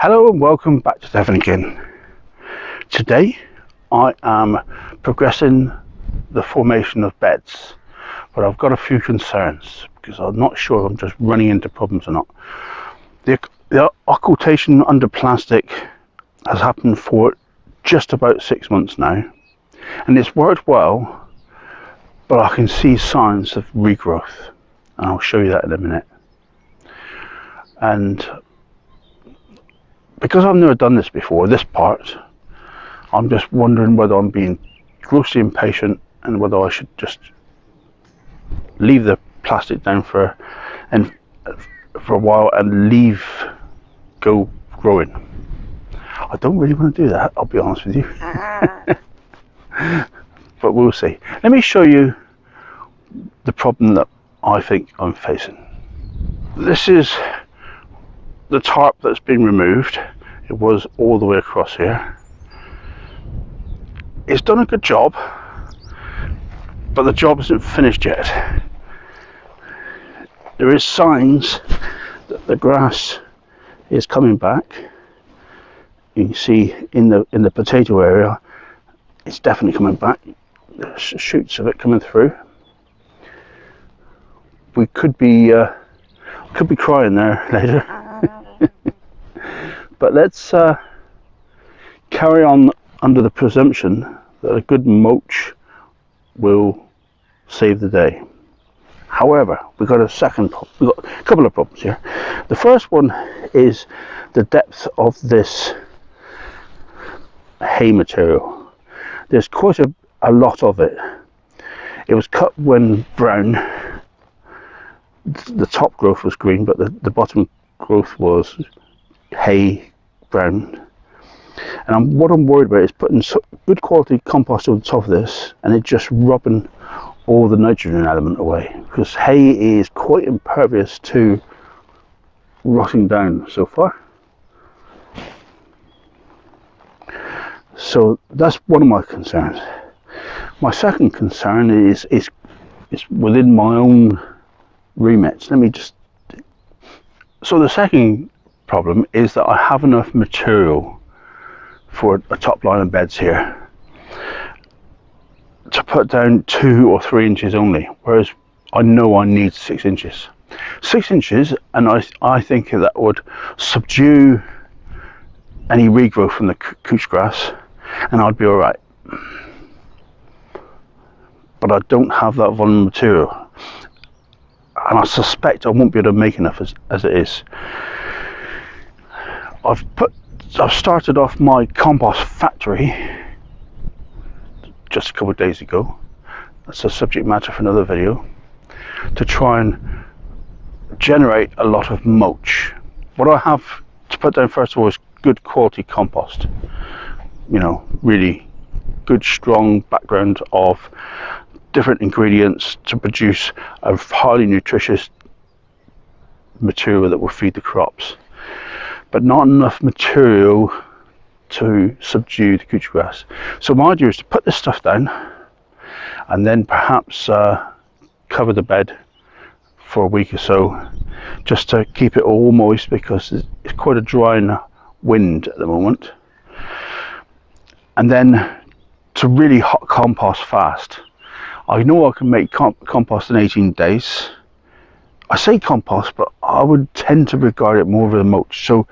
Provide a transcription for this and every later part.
Hello and welcome back to Devon again. Today I am progressing the formation of beds, but I've got a few concerns because I'm not sure I'm just running into problems or not. The occultation under plastic has happened for just about 6 months now, and it's worked well, but I can see signs of regrowth, and I'll show you that in a minute. And because I've never done this before, this part, I'm just wondering whether I'm being grossly impatient and whether I should just leave the plastic down for a while and go growing. I don't really want to do that, I'll be honest with you. But we'll see. Let me show you the problem that I think I'm facing. This is the tarp that's been removed. It was all the way across here. It's done a good job, but the job isn't finished yet. There is signs that the grass is coming back. You can see in the potato area, it's definitely coming back. There's shoots of it coming through. We could be crying there later. But let's carry on under the presumption that a good mulch will save the day. However, we've got a couple of problems here. The first one is the depth of this hay material. There's quite a lot of it. It was cut when brown. The top growth was green, but the bottom growth was hay brown. And what I'm worried about is putting good quality compost on top of this and it just rubbing all the nitrogen element away, because hay is quite impervious to rotting down so far. So that's one of my concerns. My second concern is within my own remit. So the second problem is that I have enough material for a top line of beds here to put down 2 or 3 inches only, whereas I know I need 6 inches. 6 inches, and I think that would subdue any regrowth from the couch grass, and I'd be alright. But I don't have that volume material, and I suspect I won't be able to make enough as it is. I've started off my compost factory just a couple of days ago. That's a subject matter for another video, to try and generate a lot of mulch. What I have to put down first of all is good quality compost, really good strong background of different ingredients to produce a highly nutritious material that will feed the crops, but not enough material to subdue the couch grass. So my idea is to put this stuff down and then perhaps cover the bed for a week or so, just to keep it all moist, because it's quite a dry wind at the moment. And then to really hot compost fast. I know I can make compost in 18 days. I say compost, but I would tend to regard it more as a mulch. So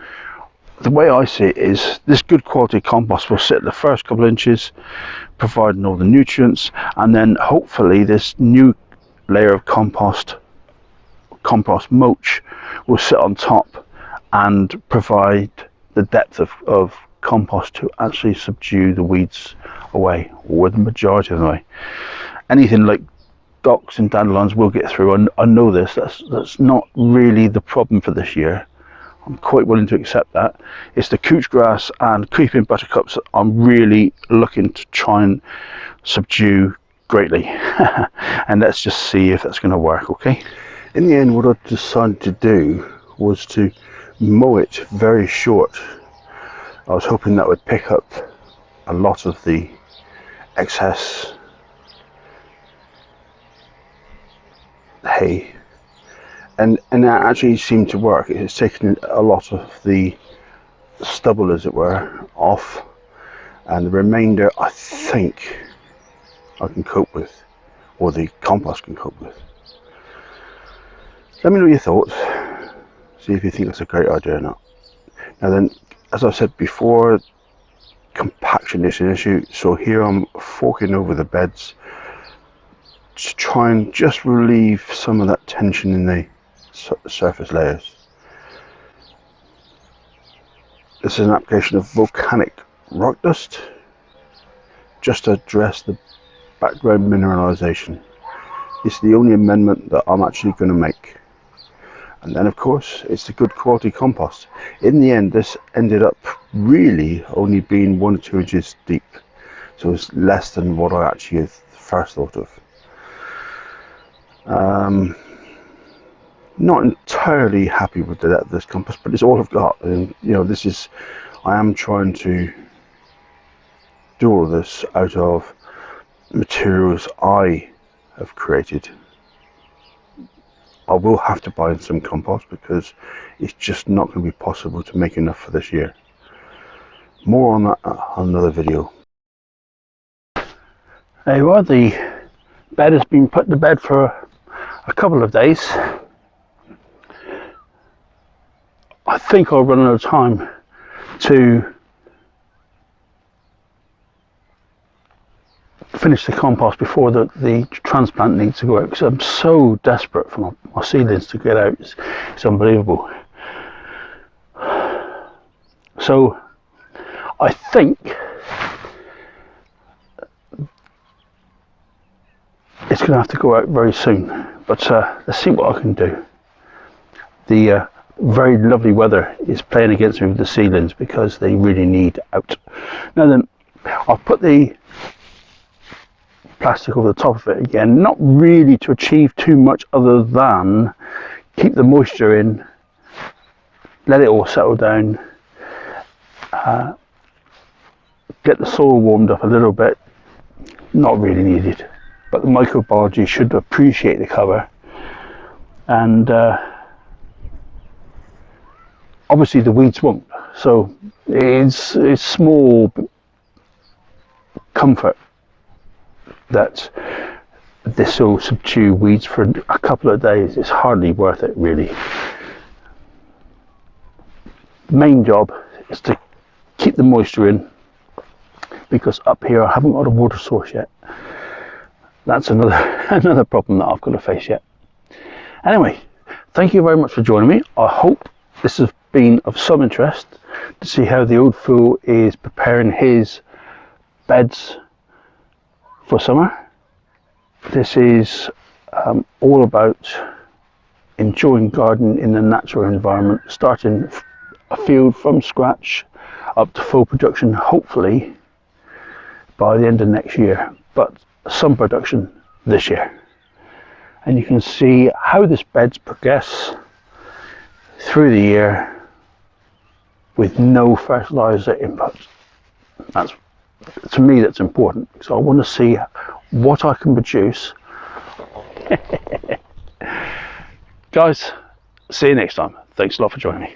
the way I see it is, this good quality compost will sit the first couple of inches, providing all the nutrients, and then hopefully this new layer of compost mulch will sit on top and provide the depth of compost to actually subdue the weeds away, or the majority of them away. Anything like docks and dandelions will get through, and I know this. That's not really the problem for this year. I'm quite willing to accept that. It's the couch grass and creeping buttercups that I'm really looking to try and subdue greatly. And let's just see if that's going to work, okay? In the end, what I decided to do was to mow it very short. I was hoping that would pick up a lot of the excess hay, and that actually seemed to work. It's taken a lot of the stubble, as it were, off, and the remainder I think I can cope with, or the compost can cope with. Let me know your thoughts, see if you think that's a great idea or not. Now then, as I said before, compaction is an issue, so here I'm forking over the beds to try and just relieve some of that tension in the surface layers. This is an application of volcanic rock dust, just to address the background mineralization. It's the only amendment that I'm actually going to make. And then of course it's the good quality compost. In the end, this ended up really only being 1 or 2 inches deep, so it's less than what I actually first thought of. Not entirely happy with the depth of this compost, but it's all I've got, and you know, I am trying to do all of this out of materials I have created. I will have to buy in some compost because it's just not going to be possible to make enough for this year. More on that on another video. There you are, the bed has been put to bed for a couple of days. I think I'll run out of time to finish the compost before the transplant needs to go out, because I'm so desperate for my seedlings to get out. It's unbelievable. So I think it's going to have to go out very soon, but let's see what I can do. The very lovely weather is playing against me with the seedlings because they really need out. Now then, I'll put the plastic over the top of it again, not really to achieve too much other than keep the moisture in, let it all settle down, get the soil warmed up a little bit. Not really needed, but the microbiology should appreciate the cover, and obviously the weeds won't, so it's small comfort that this will subdue weeds for a couple of days. It's hardly worth it, really. The main job is to keep the moisture in, because up here I haven't got a water source yet. That's another problem that I've got to face yet. Anyway, thank you very much for joining me. I hope this has been of some interest to see how the old fool is preparing his beds for summer. This is all about enjoying gardening in the natural environment, starting a field from scratch up to full production, hopefully by the end of next year, but some production this year. And you can see how this bed's progress through the year with no fertilizer input. That's, to me, that's important. So I want to see what I can produce. Guys, see you next time. Thanks a lot for joining me.